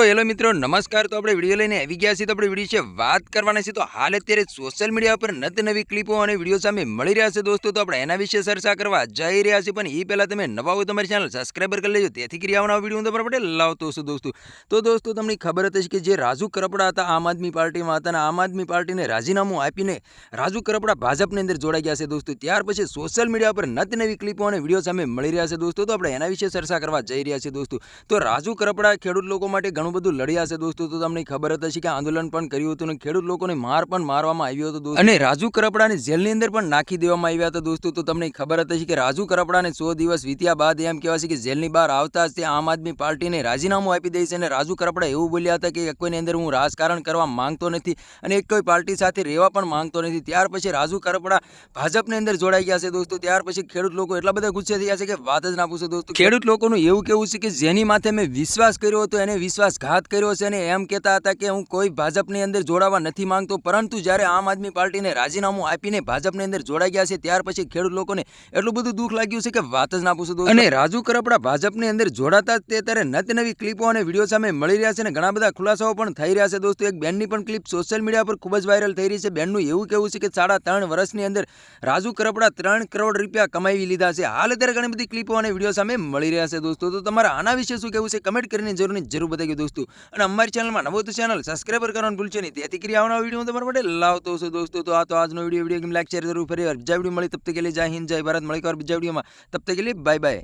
તો હેલો મિત્રો નમસ્કાર। તો આપણે વિડીયો લઈને આવી ગયા છીએ। તો આપણે વિડીયો છે વાત કરવાના છે। તો હાલ અત્યારે સોશિયલ મીડિયા પર નત નવી ક્લિપો અને વિડીયો સામે મળી રહ્યા છે દોસ્તો। તો આપણે એના વિશે ચર્ચા કરવા જઈ રહ્યા છીએ, પણ એ પહેલાં તમે નવા હોય તમારી ચેનલ સબસ્ક્રાઈબર કરી લેજો, તેથી કરી આવવાના વિડીયો તમારા માટે લાવતો છું દોસ્તો। તો દોસ્તો તમને ખબર હતી કે જે રાજુ કરપડા હતા આમ આદમી પાર્ટીમાં હતા, અને આમ આદમી પાર્ટીને રાજીનામું આપીને રાજુ કરપડા ભાજપની અંદર જોડાઈ ગયા છે દોસ્તો। ત્યાર પછી સોશિયલ મીડિયા પર નત નવી ક્લિપો અને વિડીયો સામે મળી રહ્યા છે દોસ્તો। તો આપણે એના વિશે ચર્ચા કરવા જઈ રહ્યા છીએ દોસ્તો। તો રાજુ કરપડા ખેડૂત લોકો માટે ઘણું બધું લડ્યા છે દોસ્તો। તો તમને ખબર હતી કે આંદોલન પણ કર્યું હતું અને ખેડૂત લોકોને માર પણ મારવામાં આવ્યો હતો દોસ્તો, અને રાજુ કરપડાને જેલની અંદર પણ નાખી દેવામાં આવ્યા હતા દોસ્તો। તો તમને ખબર હતી કે રાજુ કરપડાને 100 દિવસ વીત્યા બાદ એમ કહેવાય છે કે જેલની બહાર આવતા જ તે આમ આદમી પાર્ટીને રાજીનામું આપી દે છે, અને રાજુ કરપડા એવું બોલ્યા હતા કે કોઈની અંદર હું રાજકારણ કરવા માંગતો નથી અને એક કોઈ પાર્ટી સાથે રહેવા પણ માંગતો નથી। ત્યાર પછી રાજુ કરપડા ભાજપની અંદર જોડાઈ ગયા છે દોસ્તો। ત્યાર પછી ખેડૂત લોકો એટલા બધા ગુસ્સે થયા છે કે વાત જ ના પૂછો દોસ્તો। ખેડૂત લોકોનું એવું કેવું છે કે જેની માથે મેં વિશ્વાસ કર્યો હતો એને વિશ્વાસઘાત કર્યો છે, અને એમ કહેતા હતા કે હું કોઈ ભાજપની અંદર જોડાવા નથી માંગતો, પરંતુ જ્યારે આમ આદમી પાર્ટીને રાજીનામું આપીને ભાજપની અંદર જોડાઈ ગયા છે ત્યાર પછી ખેડૂત લોકોને એટલું બધું દુઃખ લાગ્યું છે કે વાત જ ના પૂછો દોસ્તો। અને રાજુ કરપડા ભાજપની અંદર જોડાતા જ તે ત્યારે નત નવી ક્લિપો અને વિડીયો સામે મળી રહ્યા છે, અને ઘણા બધા ખુલાસાઓ પણ થઈ રહ્યા છે દોસ્તો। એક બેનની પણ ક્લિપ સોશિયલ મીડિયા પર ખૂબ જ વાયરલ થઈ રહી છે। બેનનું એવું કહેવું છે કે 3.5 વર્ષની અંદર રાજુ કરપડા 3 કરોડ રૂપિયા કમાવી લીધા છે। હાલ અત્યારે ઘણી બધી ક્લિપો અને વિડીયો સામે મળી રહ્યા છે દોસ્તો। તો તમારા આના વિશે શું કહેવું છે કમેન્ટ કરીને જરૂર બતાવી દોસ્તો। અને અમારી ચેનલમાં નવો તો ચેનલ સબસ્ક્રાઈબર કરવાનું ભૂલશો નહીં, તેથી કરી આવવાનો વિડીયો તમારા માટે લાવતો છું દોસ્તો। તો આ તો આજનો વિડીયો ગેમ લાઈક શેર જરૂર ફરી બીજા વિડીયો મળી, તબ તક કે લીએ જય હિન્દ જય ભારત। મળી બીજા વિડીયોમાં, તબ તક કે લીએ બાય બાય।